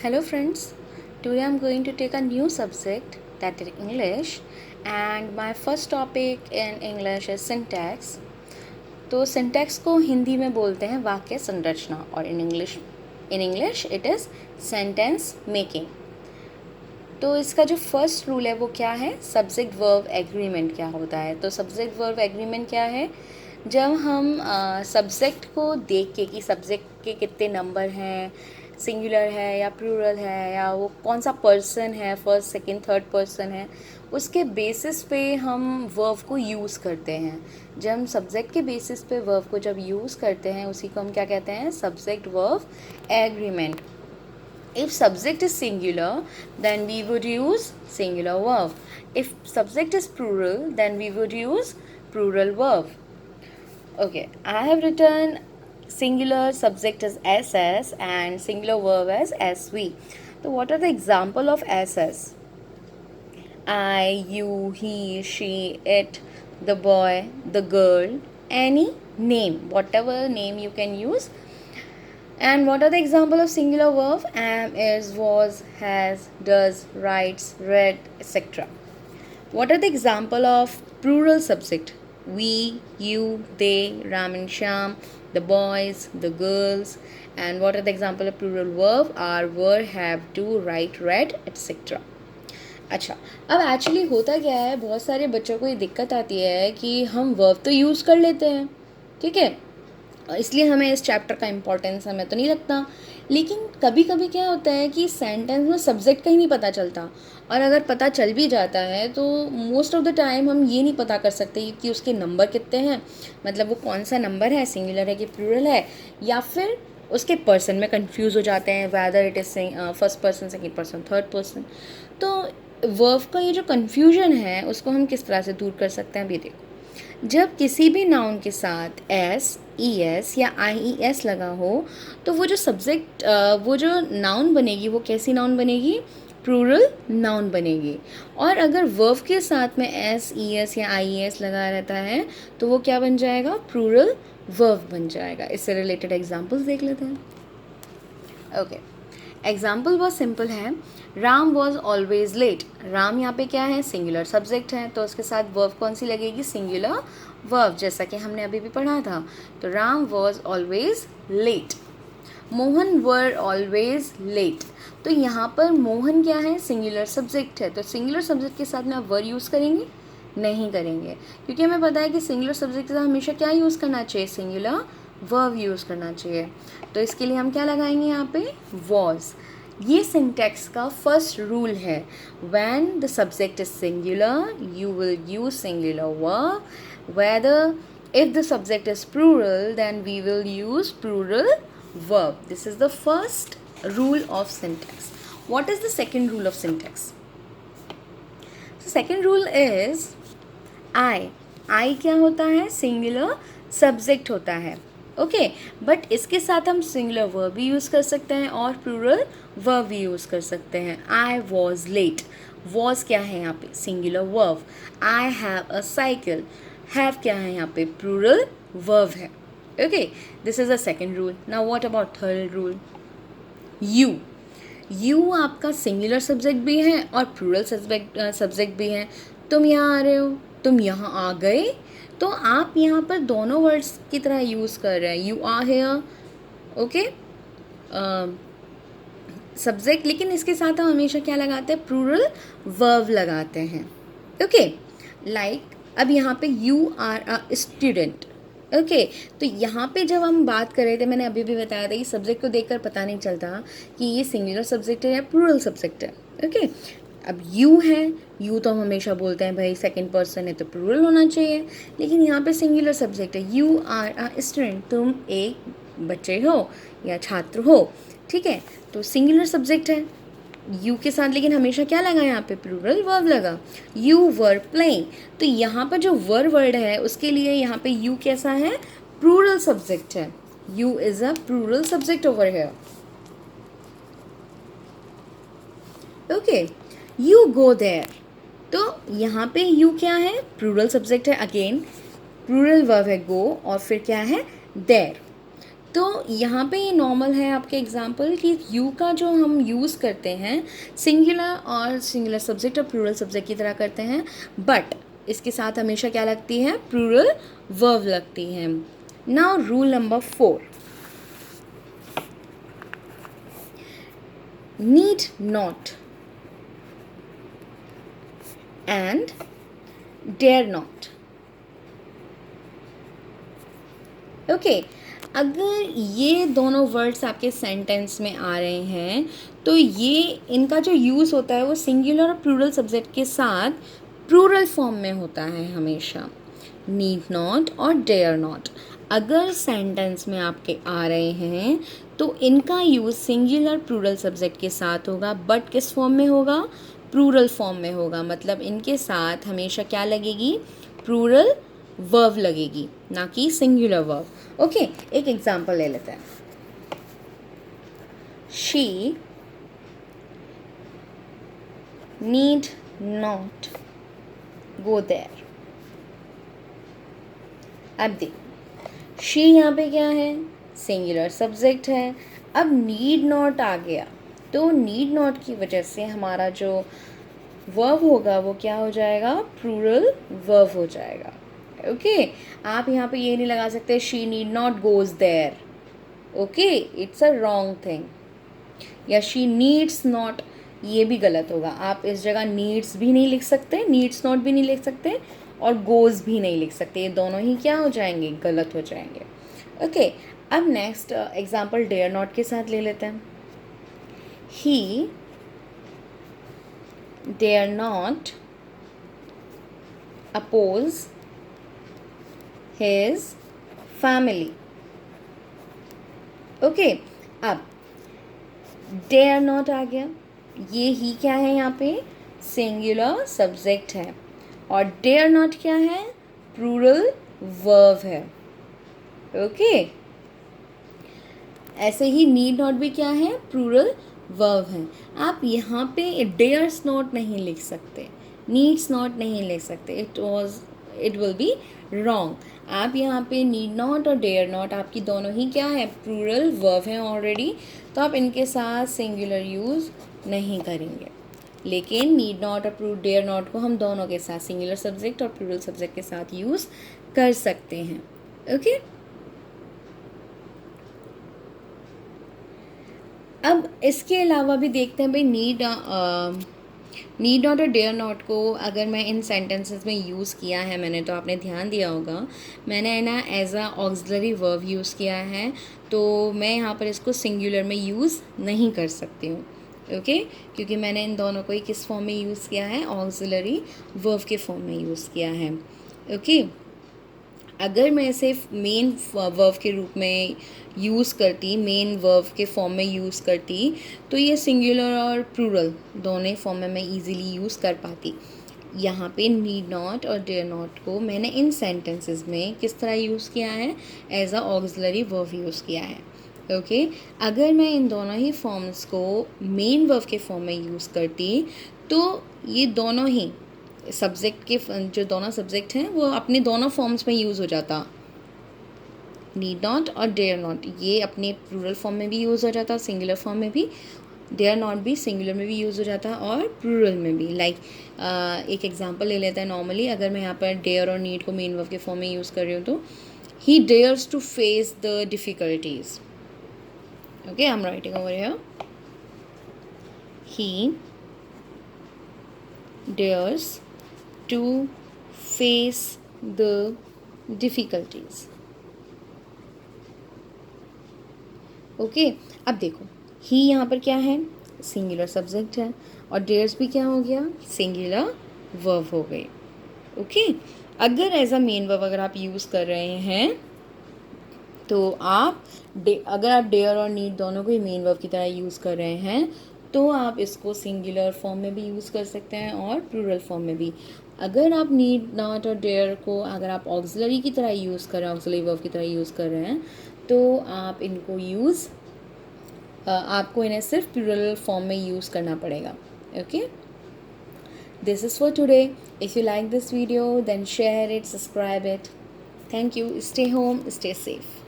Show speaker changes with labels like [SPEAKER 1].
[SPEAKER 1] Hello friends, today I'm going to take a new subject that is English and my first topic in English is syntax. तो syntax को हिंदी में बोलते हैं वाक्य संरचना और in English it is sentence making. तो इसका जो फर्स्ट रूल है वो क्या है, सब्जेक्ट वर्ब एग्रीमेंट क्या होता है. तो सब्जेक्ट वर्ब एग्रीमेंट क्या है, जब हम सब्जेक्ट को देख के कि सब्जेक्ट के कितने नंबर हैं, सिंगुलर है या प्लूरल है या वो कौन सा पर्सन है, फर्स्ट सेकंड थर्ड पर्सन है, उसके बेसिस पे हम वर्ब को यूज़ करते हैं. जब हम सब्जेक्ट के बेसिस पे वर्ब को जब यूज़ करते हैं उसी को हम क्या कहते हैं, subject verb agreement. If subject is singular, then we would use singular verb. If subject is plural, then we would use plural verb. Okay, I have written singular subject as SS and singular verb as SV. So what are the example of SS? I, you, he, she, it, the boy, the girl, any name, whatever name you can use. And what are the example of singular verb? Am, is, was, has, does, writes, read, etc. What are the example of plural subject? We, you, they, Ram and Shyam, the boys, the girls. And what are the example of plural verb? Are, were, have, do, write, read, etc. अच्छा, अब actually होता क्या है, बहुत सारे बच्चों को ये दिक्कत आती है कि हम वर्ब तो यूज़ कर लेते हैं, ठीक है, इसलिए हमें इस चैप्टर का इम्पोर्टेंस हमें तो नहीं लगता. लेकिन कभी कभी क्या होता है कि सेंटेंस में सब्जेक्ट का ही नहीं पता चलता, और अगर पता चल भी जाता है तो मोस्ट ऑफ द टाइम हम ये नहीं पता कर सकते कि उसके नंबर कितने हैं, मतलब वो कौन सा नंबर है, सिंगुलर है कि प्लूरल है, या फिर उसके पर्सन में कंफ्यूज हो जाते हैं, whether it is first person, second person, third person. तो वर्ब का ये जो कन्फ्यूजन है उसको हम किस तरह से दूर कर सकते हैं, अभी देखो. जब किसी भी नाउन के साथ एस, ई एस या आई ई एस लगा हो तो वो जो सब्जेक्ट वो जो नाउन बनेगी वो कैसी नाउन बनेगी, प्लूरल नाउन बनेगी. और अगर वर्ब के साथ में एस, ई एस या आई ई एस लगा रहता है तो वो क्या बन जाएगा, प्लूरल वर्ब बन जाएगा. इससे रिलेटेड एग्जांपल्स देख लेते हैं. ओके, एग्जाम्पल बहुत सिंपल है. Ram was always late. Ram यहाँ पे क्या है, सिंगुलर सब्जेक्ट है, तो उसके साथ वर्ब कौन सी लगेगी, सिंगुलर वर्ब, जैसा कि हमने अभी भी पढ़ा था. तो Ram was always late. Mohan were always late. तो यहाँ पर मोहन क्या है, सिंगुलर सब्जेक्ट है, तो सिंगुलर सब्जेक्ट के साथ में आप वर यूज़ करेंगे, नहीं करेंगे, क्योंकि हमें पता है कि सिंगुलर सब्जेक्ट के साथ हमेशा क्या यूज़ करना चाहिए, सिंगुलर वर्ब यूज़ करना चाहिए. तो इसके लिए हम क्या लगाएंगे यहाँ पे, वॉज. ये सिंटैक्स का फर्स्ट रूल है. When the subject is singular you will use singular verb. Whether if the subject is plural then we will use plural verb. This is the first rule of syntax. What is the second rule of syntax? So second rule is I क्या होता है, singular subject होता है. Okay, but इसके साथ हम singular verb भी use कर सकते हैं और प्लूरल वर्ब भी यूज़ कर सकते हैं. I was late. वॉज क्या है यहाँ पे, singular verb. I have a cycle. Have क्या है यहाँ पे, प्लूरल वर्ब है. Okay, this is a second rule. Now what about third rule, you आपका सिंगुलर सब्जेक्ट भी है और प्लूरल सब्जेक्ट भी है. तुम यहाँ आ रहे हो, तुम यहाँ आ गए, तो आप यहाँ पर दोनों वर्ड्स की तरह यूज़ कर रहे हैं. You are here, okay, subject, लेकिन इसके साथ हम हमेशा क्या लगाते हैं, प्लूरल वर्ब लगाते हैं. ओके, लाइक अब यहाँ पे you are a student. Okay, तो यहाँ पे जब हम बात कर रहे थे, मैंने अभी भी बताया था कि सब्जेक्ट को देखकर पता नहीं चलता कि ये सिंगुलर सब्जेक्ट है या प्लूरल सब्जेक्ट है. ओके, अब यू है, यू तो हम हमेशा बोलते हैं भाई सेकंड पर्सन है तो प्लूरल होना चाहिए, लेकिन यहाँ पे सिंगुलर सब्जेक्ट है. यू आर अ स्टूडेंट, तुम एक बच्चे हो या छात्र हो, ठीक है, तो सिंगुलर सब्जेक्ट है यू के साथ, लेकिन हमेशा क्या लगा यहाँ पे, प्लूरल वर्ब लगा. यू वर प्लेइंग, तो यहाँ पर जो वर वर्ड है उसके लिए यहाँ पे यू कैसा है, प्लूरल सब्जेक्ट है. You is a plural subject over here. Okay, you go there, तो यहाँ पे यू क्या है, प्लूरल सब्जेक्ट है, अगेन प्लूरल वर्ब है गो, और फिर क्या है, देयर. तो यहाँ पे ये नॉर्मल है आपके एग्जाम्पल कि यू का जो हम यूज़ करते हैं सिंगुलर और सिंगुलर सब्जेक्ट और प्लूरल सब्जेक्ट की तरह करते हैं, बट इसके साथ हमेशा क्या लगती है, प्लूरल वर्ब लगती है। Now rule number 4, need not and dare not. Okay, अगर ये दोनों वर्ड्स आपके सेंटेंस में आ रहे हैं तो ये इनका जो यूज़ होता है वो सिंगुलर और प्लूरल सब्जेक्ट के साथ प्लूरल फॉर्म में होता है हमेशा, नीड नॉट और डेयर नॉट। अगर सेंटेंस में आपके आ रहे हैं तो इनका यूज़ सिंगुलर प्लूरल सब्जेक्ट के साथ होगा, बट किस फॉर्म में होगा, प्लूरल फॉर्म में होगा। मतलब इनके साथ हमेशा क्या लगेगी, प्लूरल वर्ब लगेगी, ना कि सिंगुलर वर्ब। ओके, एक एग्जांपल ले लेते हैं। She need not go there. अब देखो, शी यहाँ पे क्या है, सिंगुलर सब्जेक्ट है। अब नीड नॉट आ गया तो नीड नॉट की वजह से हमारा जो वर्ब होगा वो क्या हो जाएगा, प्लूरल वर्ब हो जाएगा। ओके, आप यहाँ पे ये नहीं लगा सकते she need not goes there, okay, it's a wrong thing. या शी नीड्स नॉट, ये भी गलत होगा। आप इस जगह नीड्स भी नहीं लिख सकते, नीड्स नॉट भी नहीं लिख सकते, और गोज भी नहीं लिख सकते। ये दोनों ही क्या हो जाएंगे, गलत हो जाएंगे। ओके, अब नेक्स्ट एग्जाम्पल डेयर नॉट के साथ ले लेते हैं। He dare not oppose his family। Okay, अब डेयर नॉट आ गया, ये ही क्या है यहाँ पे, सिंगुलर सब्जेक्ट है, और डेयर नॉट क्या है, प्लूरल वर्ब है। ओके, ऐसे ही नीड नॉट भी क्या है, प्लूरल वर्ब है। आप यहाँ पे डेयर्स नॉट नहीं लिख सकते, नीड्स नॉट नहीं लिख सकते, इट विल बी रॉन्ग। आप यहाँ पे नीड नॉट और डेयर नॉट आपकी दोनों ही क्या है, प्लूरल वर्ब हैं ऑलरेडी, तो आप इनके साथ सिंगुलर यूज़ नहीं करेंगे। लेकिन नीड नॉट और डेयर नॉट को हम दोनों के साथ, सिंगुलर सब्जेक्ट और प्लूरल सब्जेक्ट के साथ यूज़ कर सकते हैं। ओके, अब इसके अलावा भी देखते हैं भाई, नीड नॉट और डेयर नॉट को अगर मैं इन सेंटेंसेस में यूज़ किया है मैंने, तो आपने ध्यान दिया होगा मैंने ना as a auxiliary verb use किया है, तो मैं यहाँ पर इसको सिंगुलर में यूज़ नहीं कर सकती हूँ। ओके, क्योंकि मैंने इन दोनों को ही किस फॉर्म में यूज़ किया है, ऑक्सिलरी वर्ब के फॉर्म में यूज़ किया है। ओके, अगर मैं इसे मेन वर्ब के रूप में यूज़ करती, मेन वर्ब के फॉर्म में यूज़ करती, तो ये सिंगुलर और प्लूरल दोनों फॉर्म में मैं इजीली यूज़ कर पाती। यहाँ पे नीड नॉट और डेयर नॉट को मैंने इन सेंटेंसेस में किस तरह यूज़ किया है, as a auxiliary verb use किया है। ओके, अगर मैं इन दोनों ही फॉर्म्स को मेन वर्ब के फॉर्म में यूज़ करती तो ये दोनों ही सब्जेक्ट के जो दोनों सब्जेक्ट हैं वो अपने दोनों फॉर्म्स में यूज़ हो जाता, नीड नॉट और डेयर नॉट, ये अपने प्लूरल फॉर्म में भी यूज़ हो जाता, सिंगुलर फॉर्म में भी, डेयर नॉट भी सिंगुलर में भी यूज़ हो जाता और प्लूरल में भी। लाइक एक एग्जांपल ले लेते हैं। नॉर्मली अगर मैं यहाँ पर डेयर और नीड को मेन वर्ब के फॉर्म में यूज़ कर रही हूँ तो he dares to face the difficulties. Okay, I am writing over here, he dares to face the difficulties। Okay, अब देखो ही यहाँ पर क्या है, सिंगुलर सब्जेक्ट है, और डेयर्स भी क्या हो गया, सिंगुलर वर्ब हो गई। ओके, अगर एज अ मेन वर्ब अगर आप यूज़ कर रहे हैं तो आप अगर आप डेयर और नीड दोनों को ही मेन वर्ब की तरह यूज़ कर रहे हैं तो आप इसको सिंगुलर फॉर्म में भी यूज़ कर सकते हैं और प्लूरल फॉर्म में भी। अगर आप नीड नॉट और डेयर को अगर आप ऑक्सिलरी की तरह यूज़ कर रहे हैं, ऑक्सिलरी वर्ब की तरह यूज़ कर रहे हैं, तो आप इनको आपको इन्हें सिर्फ प्लूरल फॉर्म में यूज़ करना पड़ेगा। Okay, this is for today. If you like this video then share it, subscribe it. Thank you. Stay home, stay safe.